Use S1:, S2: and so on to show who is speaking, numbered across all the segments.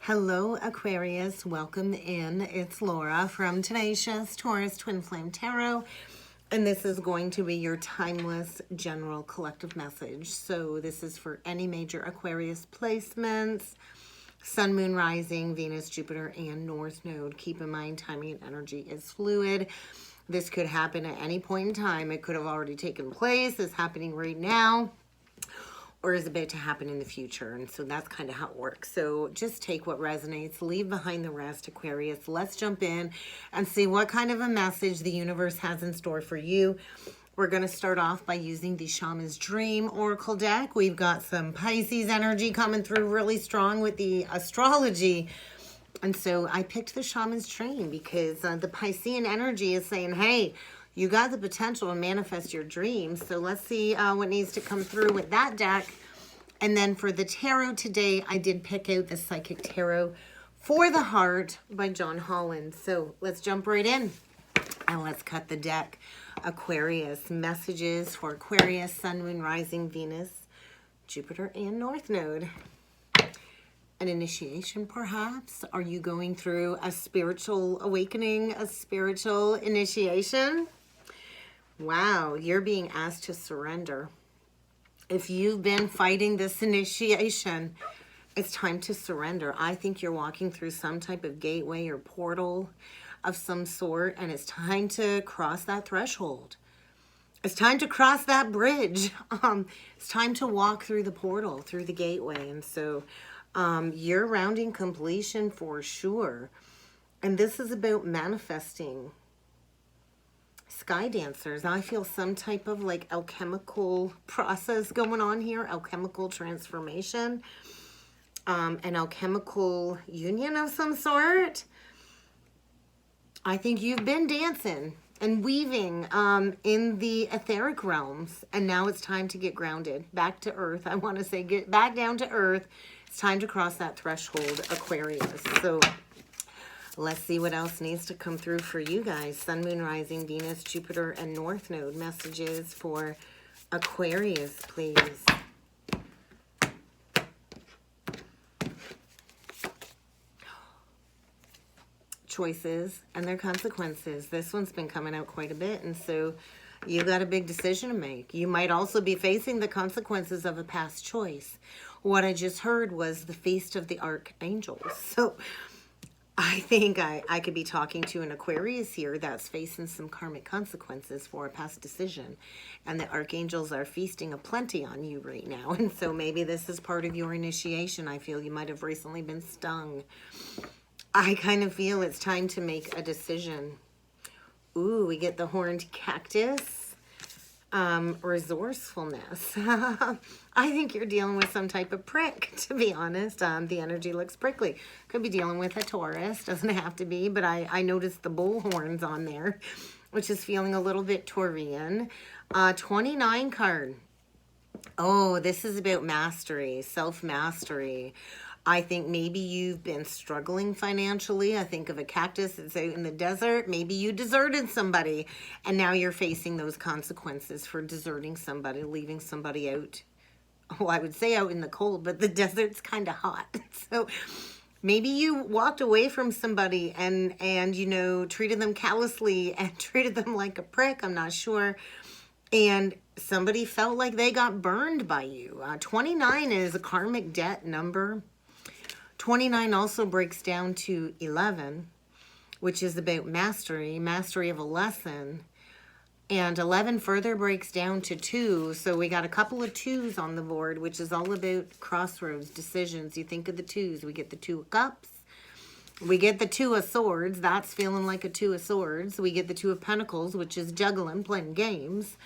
S1: Hello, Aquarius. Welcome in. It's Laura from Tenacious Taurus Twin Flame Tarot. And this is going to be your timeless general collective message. So this is for any major Aquarius placements, Sun, Moon, Rising, Venus, Jupiter, and North Node. Keep in mind, timing and energy is fluid. This could happen at any point in time. It could have already taken place. It's happening right now, or is about to happen in the future. And so that's kind of how it works. So just take what resonates, leave behind the rest, Aquarius. Let's jump in and see what kind of a message the universe has in store for you. We're going to start off by using the Shaman's Dream Oracle deck. We've got some Pisces energy coming through really strong with the astrology. And so I picked the Shaman's Dream because the Piscean energy is saying, hey, you got the potential to manifest your dreams. So let's see what needs to come through with that deck. And then for the tarot today, I did pick out the Psychic Tarot for the Heart by John Holland. So let's jump right in and let's cut the deck. Aquarius, messages for Aquarius, Sun, Moon, Rising, Venus, Jupiter, and North Node. An initiation, perhaps? Are you going through a spiritual awakening, a spiritual initiation? Wow, you're being asked to surrender. If you've been fighting this initiation, it's time to surrender. I think you're walking through some type of gateway or portal of some sort, and it's time to cross that threshold. It's time to cross that bridge. It's time to walk through the portal, through the gateway. And so you're rounding completion for sure. And this is about manifesting. Sky dancers, I feel some type of like alchemical process going on here, alchemical transformation, an alchemical union of some sort. I think you've been dancing and weaving in the etheric realms, and now it's time to get grounded, back to earth. I want to say get back down to earth. It's time to cross that threshold, Aquarius. So let's see what else needs to come through for you guys. Sun, Moon, Rising, Venus, Jupiter, and North Node. Messages for Aquarius, please. Choices and their consequences. This one's been coming out quite a bit, and so you got a big decision to make. You might also be facing the consequences of a past choice. What I just heard was the Feast of the Archangels. So I think I could be talking to an Aquarius here that's facing some karmic consequences for a past decision. And the archangels are feasting aplenty on you right now. And so maybe this is part of your initiation. I feel you might have recently been stung. I kind of feel it's time to make a decision. Ooh, we get the horned cactus. Resourcefulness. I think you're dealing with some type of prick, to be honest. The energy looks prickly. Could be dealing with a Taurus. Doesn't have to be, but I noticed the bull horns on there, which is feeling a little bit Taurian. 29 card. Oh, this is about mastery, self-mastery. I think maybe you've been struggling financially. I think of a cactus that's out in the desert. Maybe you deserted somebody, and now you're facing those consequences for deserting somebody, leaving somebody out. Oh, I would say out in the cold, but the desert's kind of hot. So maybe you walked away from somebody and you know, treated them callously and treated them like a prick. I'm not sure. And somebody felt like they got burned by you. 29 is a karmic debt number. 29 also breaks down to 11, which is about mastery of a lesson. And 11 further breaks down to 2. So we got a couple of 2s on the board, which is all about crossroads, decisions. You think of the 2s. We get the 2 of cups. We get the 2 of swords. That's feeling like a 2 of swords. We get the 2 of pentacles, which is juggling, playing games.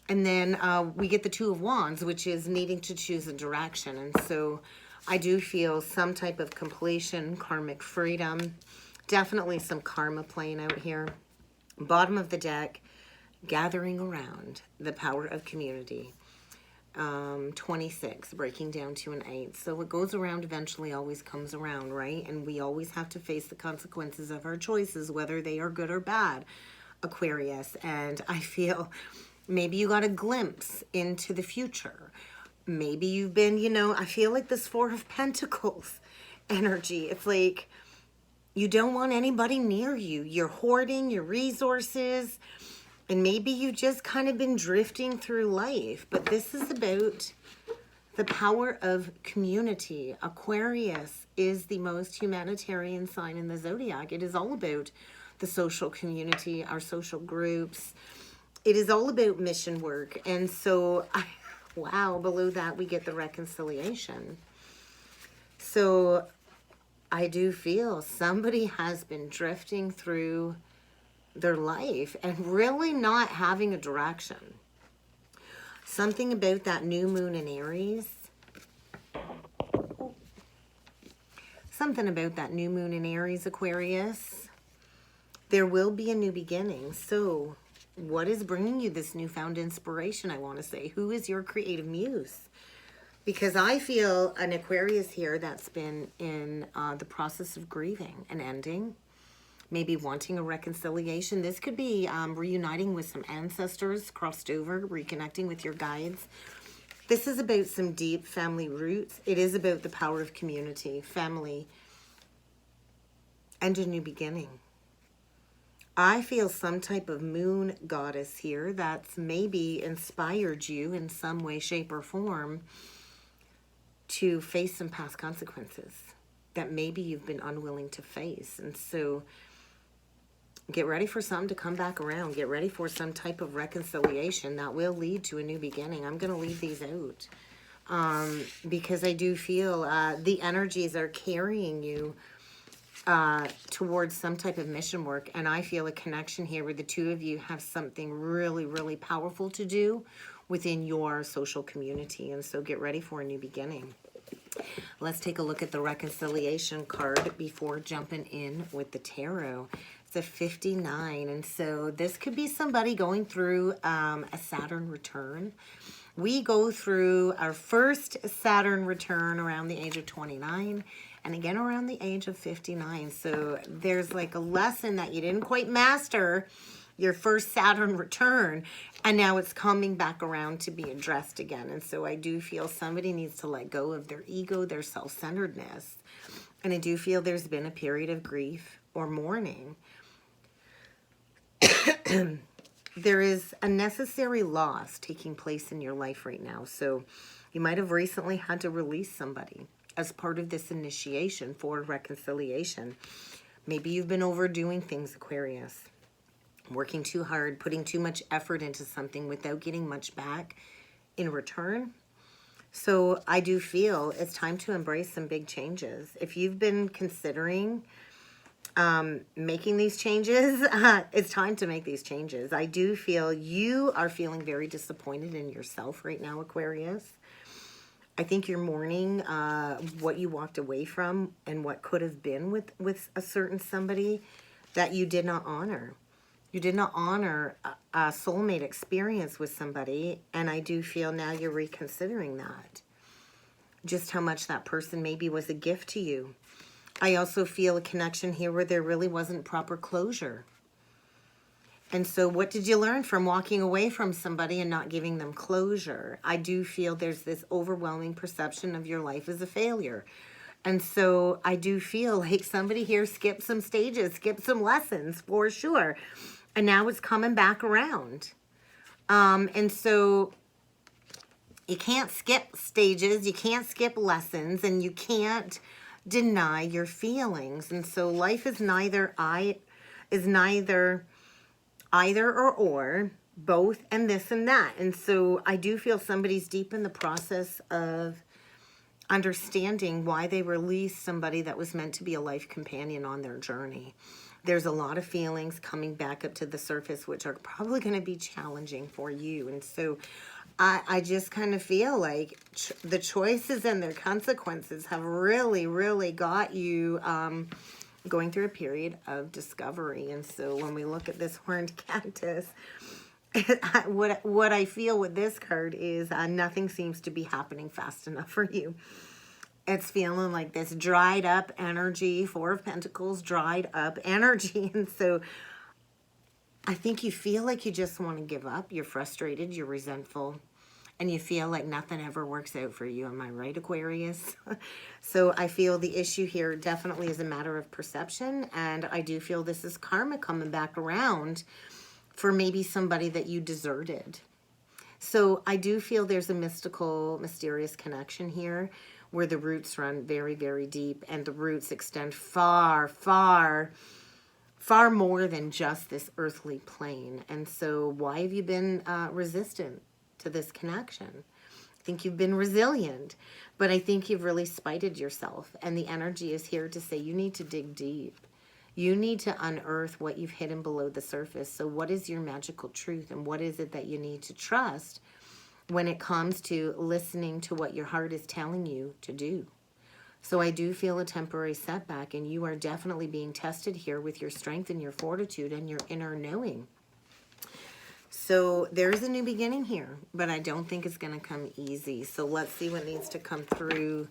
S1: And then we get the 2 of wands, which is needing to choose a direction. And so I do feel some type of completion, karmic freedom, definitely some karma playing out here. Bottom of the deck, gathering around, the power of community. 26, breaking down to an 8. So what goes around eventually always comes around, right? And we always have to face the consequences of our choices, whether they are good or bad, Aquarius. And I feel maybe you got a glimpse into the future. Maybe you've been, I feel like this Four of Pentacles energy. It's like you don't want anybody near you. You're hoarding your resources, and maybe you just kind of been drifting through life. But this is about the power of community. Aquarius is the most humanitarian sign in the zodiac. It is all about the social community, our social groups. It is all about mission work. And so, wow, below that we get the reconciliation. So I do feel somebody has been drifting through their life and really not having a direction. Something about that new moon in Aries. Something about that new moon in Aries, Aquarius. There will be a new beginning. So what is bringing you this newfound inspiration, I want to say? Who is your creative muse? Because I feel an Aquarius here that's been in the process of grieving and ending. Maybe wanting a reconciliation. This could be reuniting with some ancestors, crossed over, reconnecting with your guides. This is about some deep family roots. It is about the power of community, family, and a new beginning. I feel some type of moon goddess here that's maybe inspired you in some way, shape, or form to face some past consequences that maybe you've been unwilling to face. And so get ready for something to come back around. Get ready for some type of reconciliation that will lead to a new beginning. I'm going to leave these out because I do feel the energies are carrying you towards some type of mission work. And I feel a connection here where the two of you have something really, really powerful to do within your social community. And so get ready for a new beginning. Let's take a look at the reconciliation card before jumping in with the tarot. It's a 59, and so this could be somebody going through a Saturn return. We go through our first Saturn return around the age of 29, and again around the age of 59. So there's like a lesson that you didn't quite master your first Saturn return, and now it's coming back around to be addressed again. And so I do feel somebody needs to let go of their ego, their self-centeredness, and I do feel there's been a period of grief or mourning. There is a necessary loss taking place in your life right now. So you might have recently had to release somebody as part of this initiation for reconciliation. Maybe you've been overdoing things, Aquarius. Working too hard, putting too much effort into something without getting much back in return. So I do feel it's time to embrace some big changes. If you've been considering making these changes, it's time to make these changes. I do feel you are feeling very disappointed in yourself right now, Aquarius. I think you're mourning what you walked away from and what could have been with a certain somebody that you did not honor. You did not honor a soulmate experience with somebody, and I do feel now you're reconsidering that. Just how much that person maybe was a gift to you. I also feel a connection here where there really wasn't proper closure. And so what did you learn from walking away from somebody and not giving them closure? I do feel there's this overwhelming perception of your life as a failure. And so I do feel like somebody here skipped some stages, skipped some lessons for sure. And now it's coming back around. And so you can't skip stages, you can't skip lessons, and you can't deny your feelings. And so life is neither either or, both and this and that. And so I do feel somebody's deep in the process of understanding why they released somebody that was meant to be a life companion on their journey. There's a lot of feelings coming back up to the surface, which are probably going to be challenging for you. And so I just kind of feel like the choices and their consequences have really, really got you going through a period of discovery. And so when we look at this horned cactus, what I feel with this card is nothing seems to be happening fast enough for you. It's feeling like this dried up energy, Four of Pentacles, dried up energy. And so I think you feel like you just want to give up. You're frustrated, you're resentful. and you feel like nothing ever works out for you. Am I right, Aquarius? So I feel the issue here definitely is a matter of perception, and I do feel this is karma coming back around for maybe somebody that you deserted. So I do feel there's a mystical, mysterious connection here where the roots run very, very deep, and the roots extend far, far, far more than just this earthly plane. And so why have you been resistant to this connection? I think you've been resilient, but I think you've really spited yourself, and the energy is here to say you need to dig deep. You need to unearth what you've hidden below the surface. So what is your magical truth, and what is it that you need to trust when it comes to listening to what your heart is telling you to do? So I do feel a temporary setback, and you are definitely being tested here with your strength and your fortitude and your inner knowing. So there's a new beginning here, but I don't think it's going to come easy. So let's see what needs to come through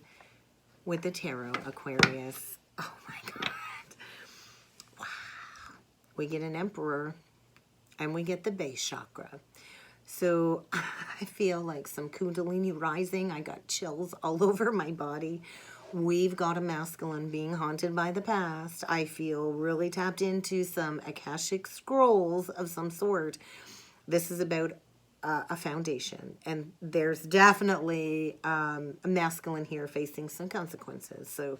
S1: with the tarot, Aquarius. Oh my God. Wow. We get an Emperor, and we get the base chakra. So I feel like some Kundalini rising. I got chills all over my body. We've got a masculine being haunted by the past. I feel really tapped into some Akashic scrolls of some sort. This is about a foundation, and there's definitely a masculine here facing some consequences. So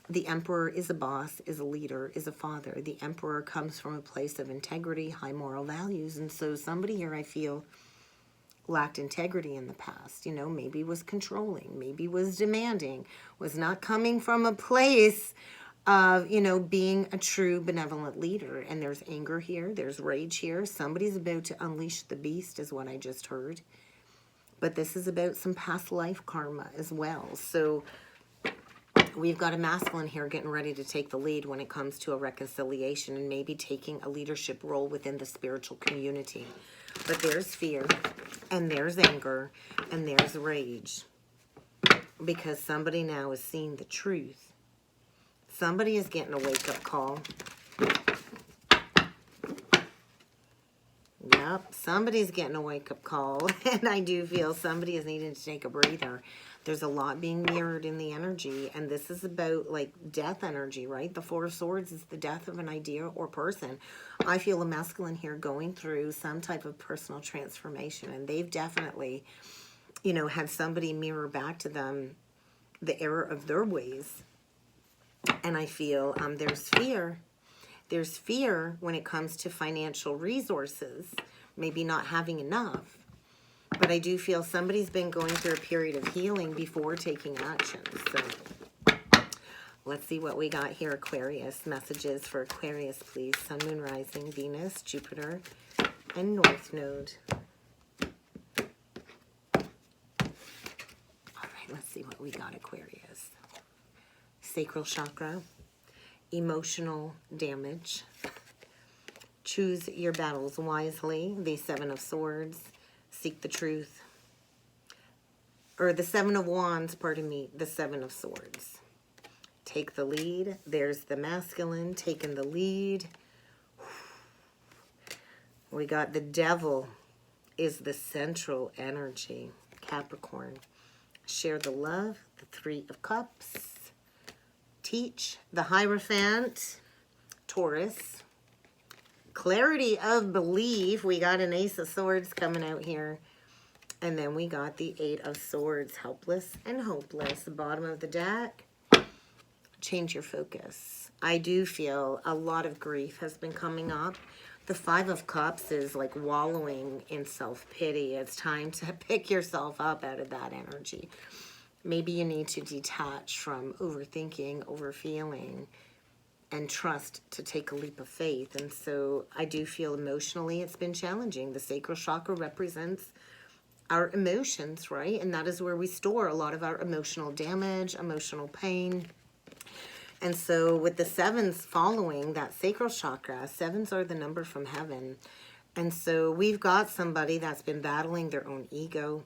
S1: the Emperor is a boss, is a leader, is a father. The Emperor comes from a place of integrity, high moral values, and so somebody here I feel lacked integrity in the past, you know, maybe was controlling, maybe was demanding, was not coming from a place of, you know, being a true benevolent leader. And there's anger here, there's rage here. Somebody's about to unleash the beast is what I just heard. But this is about some past life karma as well. So we've got a masculine here getting ready to take the lead when it comes to a reconciliation, and maybe taking a leadership role within the spiritual community. But there's fear, and there's anger, and there's rage, because somebody now is seeing the truth. Somebody is getting a wake-up call. Yep, somebody's getting a wake-up call, and I do feel somebody is needing to take a breather. There's a lot being mirrored in the energy, and this is about, like, death energy, right? The Four of Swords is the death of an idea or person. I feel a masculine here going through some type of personal transformation, and they've definitely, you know, had somebody mirror back to them the error of their ways. And I feel there's fear. There's fear when it comes to financial resources, maybe not having enough. But I do feel somebody's been going through a period of healing before taking action. So let's see what we got here, Aquarius. Messages for Aquarius, please. Sun, Moon, Rising, Venus, Jupiter, and North Node. All right, let's see what we got, Aquarius. Sacral chakra, emotional damage. Choose your battles wisely. The Seven of Swords. Seek the truth. Or the Seven of Wands, pardon me, the Seven of Swords. Take the lead. There's the masculine taking the lead. We got the Devil is the central energy. Capricorn. Share the love. The Three of Cups. Teach. The Hierophant. Taurus. Clarity of belief. We got an Ace of Swords coming out here. And then we got the Eight of Swords. Helpless and hopeless. The bottom of the deck. Change your focus. I do feel a lot of grief has been coming up. The Five of Cups is like wallowing in self-pity. It's time to pick yourself up out of that energy. Maybe you need to detach from overthinking, overfeeling, and trust to take a leap of faith. And so I do feel emotionally it's been challenging. The sacral chakra represents our emotions, right? And that is where we store a lot of our emotional damage, emotional pain. And so with the sevens following that sacral chakra, sevens are the number from heaven. And so we've got somebody that's been battling their own ego.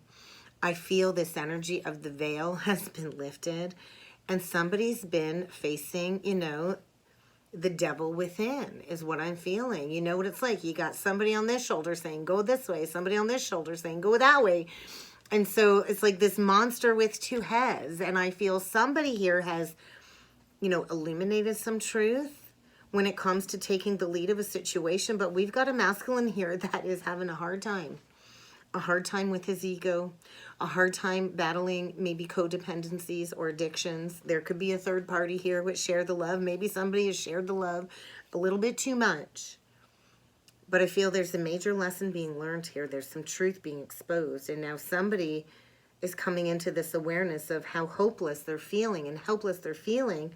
S1: I feel this energy of the veil has been lifted, and somebody's been facing, you know, the devil within is what I'm feeling. You know what it's like? You got somebody on this shoulder saying, go this way. Somebody on this shoulder saying, go that way. And so it's like this monster with two heads. And I feel somebody here has, you know, illuminated some truth when it comes to taking the lead of a situation. But we've got a masculine here that is having a hard time. A hard time with his ego, a hard time battling maybe codependencies or addictions. There could be a third party here which share the love. Maybe somebody has shared the love a little bit too much. But I feel there's a major lesson being learned here. There's some truth being exposed. And now somebody is coming into this awareness of how hopeless they're feeling and helpless they're feeling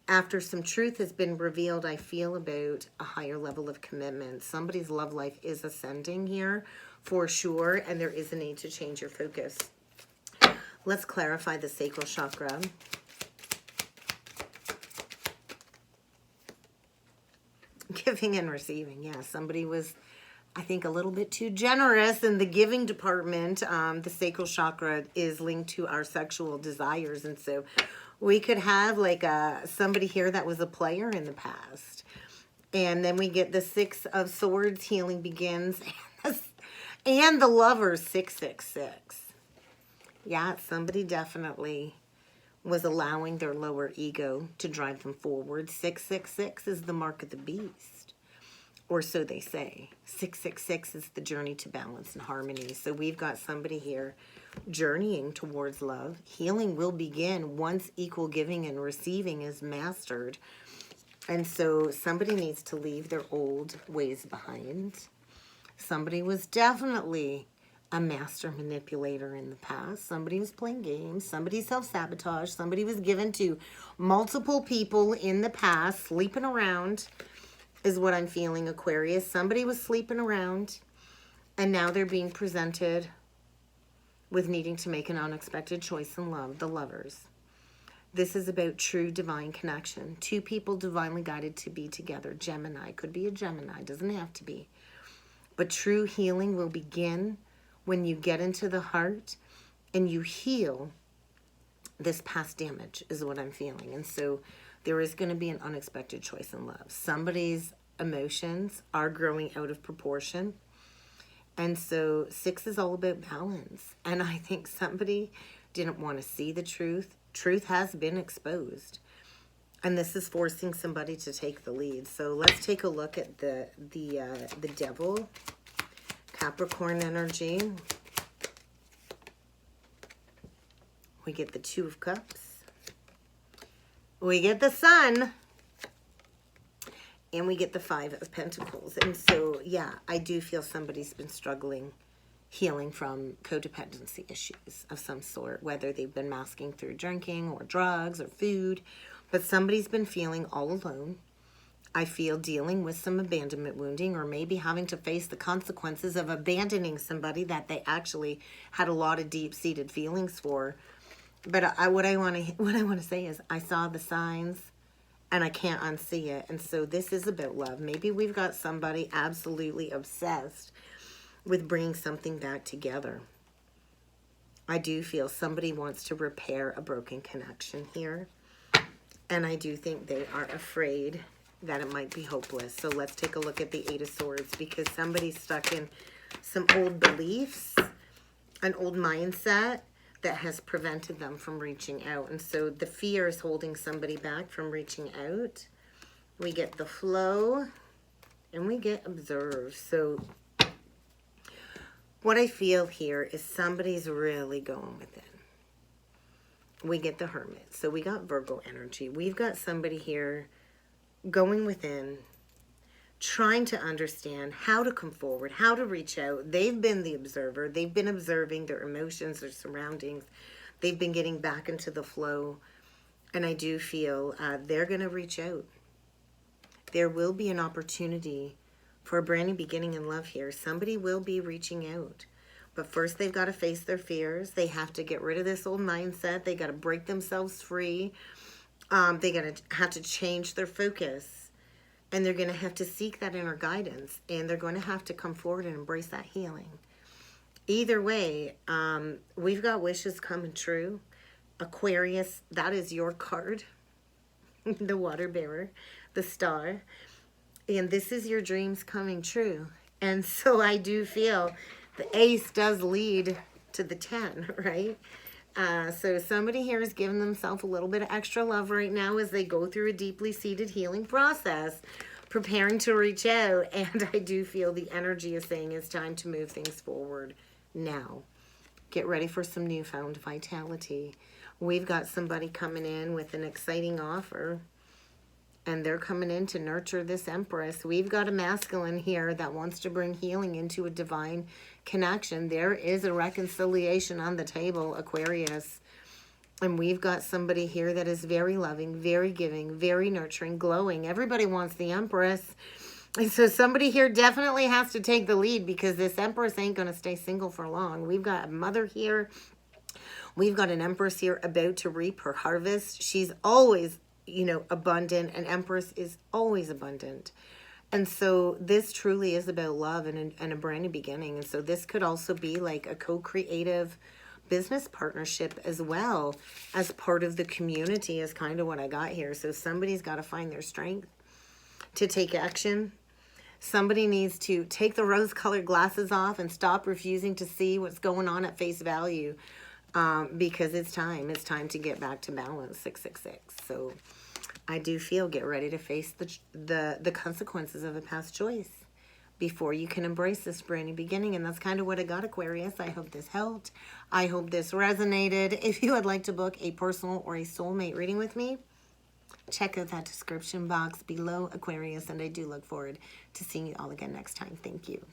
S1: after some truth has been revealed. I feel about a higher level of commitment. Somebody's love life is ascending here for sure, and there is a need to change your focus. Let's clarify the sacral chakra. Giving and receiving. Yeah, somebody was, I think, a little bit too generous in the giving department. The sacral chakra is linked to our sexual desires, and so we could have like somebody here that was a player in the past. And then we get the 6 of Swords, healing begins, and the Lovers, 666. Yeah, somebody definitely was allowing their lower ego to drive them forward. 666 is the mark of the beast, or so they say. 666 is the journey to balance and harmony. So we've got somebody here journeying towards love. Healing will begin once equal giving and receiving is mastered. And so somebody needs to leave their old ways behind. Somebody was definitely a master manipulator in the past. Somebody was playing games. Somebody self-sabotaged. Somebody was given to multiple people in the past, sleeping around is what I'm feeling, Aquarius. Somebody was sleeping around, and now they're being presented with needing to make an unexpected choice in love, the Lovers. This is about true divine connection. 2 people divinely guided to be together. Gemini. Could be a Gemini. Doesn't have to be. But true healing will begin when you get into the heart and you heal this past damage is what I'm feeling. And so there is going to be an unexpected choice in love. Somebody's emotions are growing out of proportion. And so 6 is all about balance. And I think somebody didn't want to see the truth. Truth has been exposed. And this is forcing somebody to take the lead. So let's take a look at the Devil, Capricorn energy. We get the 2 of Cups. We get the Sun. And we get the 5 of Pentacles. And so, yeah, I do feel somebody's been struggling, healing from codependency issues of some sort, whether they've been masking through drinking or drugs or food. But somebody's been feeling all alone. I feel dealing with some abandonment wounding, or maybe having to face the consequences of abandoning somebody that they actually had a lot of deep-seated feelings for. But what I want to say is I saw the signs and I can't unsee it. And so this is about love. Maybe we've got somebody absolutely obsessed with bringing something back together. I do feel somebody wants to repair a broken connection here. And I do think they are afraid that it might be hopeless. So let's take a look at the 8 of Swords, because somebody's stuck in some old beliefs, an old mindset that has prevented them from reaching out. And so the fear is holding somebody back from reaching out. We get the Flow, and we get Observe. So what I feel here is somebody's really going within. We get the Hermit. So we got Virgo energy. We've got somebody here going within, trying to understand how to come forward, how to reach out. They've been the observer. They've been observing their emotions, their surroundings. They've been getting back into the flow. And I do feel they're going to reach out. There will be an opportunity for a brand new beginning in love here. Somebody will be reaching out. But first, they've got to face their fears. They have to get rid of this old mindset. They got to break themselves free. They have to change their focus. And they're going to have to seek that inner guidance. And they're going to have to come forward and embrace that healing. Either way, we've got wishes coming true. Aquarius, that is your card. The water bearer, the star. And this is your dreams coming true. And so I do feel the ace does lead to the 10, right? So somebody here is giving themselves a little bit of extra love right now as they go through a deeply seated healing process, preparing to reach out. And I do feel the energy is saying it's time to move things forward now. Get ready for some newfound vitality. We've got somebody coming in with an exciting offer, and they're coming in to nurture this Empress. We've got a masculine here that wants to bring healing into a divine connection. There is a reconciliation on the table, Aquarius. And we've got somebody here that is very loving, very giving, very nurturing, glowing. Everybody wants the Empress. And so somebody here definitely has to take the lead, because this Empress ain't going to stay single for long. We've got a mother here. We've got an Empress here about to reap her harvest. She's always, you know, abundant. An Empress is always abundant. And so this truly is about love and a brand new beginning. And so this could also be like a co-creative business partnership as well, as part of the community, is kind of what I got here. So somebody's got to find their strength to take action. Somebody needs to take the rose-colored glasses off and stop refusing to see what's going on at face value, because it's time. It's time to get back to balance, 666. So I do feel, get ready to face the consequences of a past choice before you can embrace this brand new beginning. And that's kind of what I got, Aquarius. I hope this helped. I hope this resonated. If you would like to book a personal or a soulmate reading with me, check out that description box below, Aquarius. And I do look forward to seeing you all again next time. Thank you.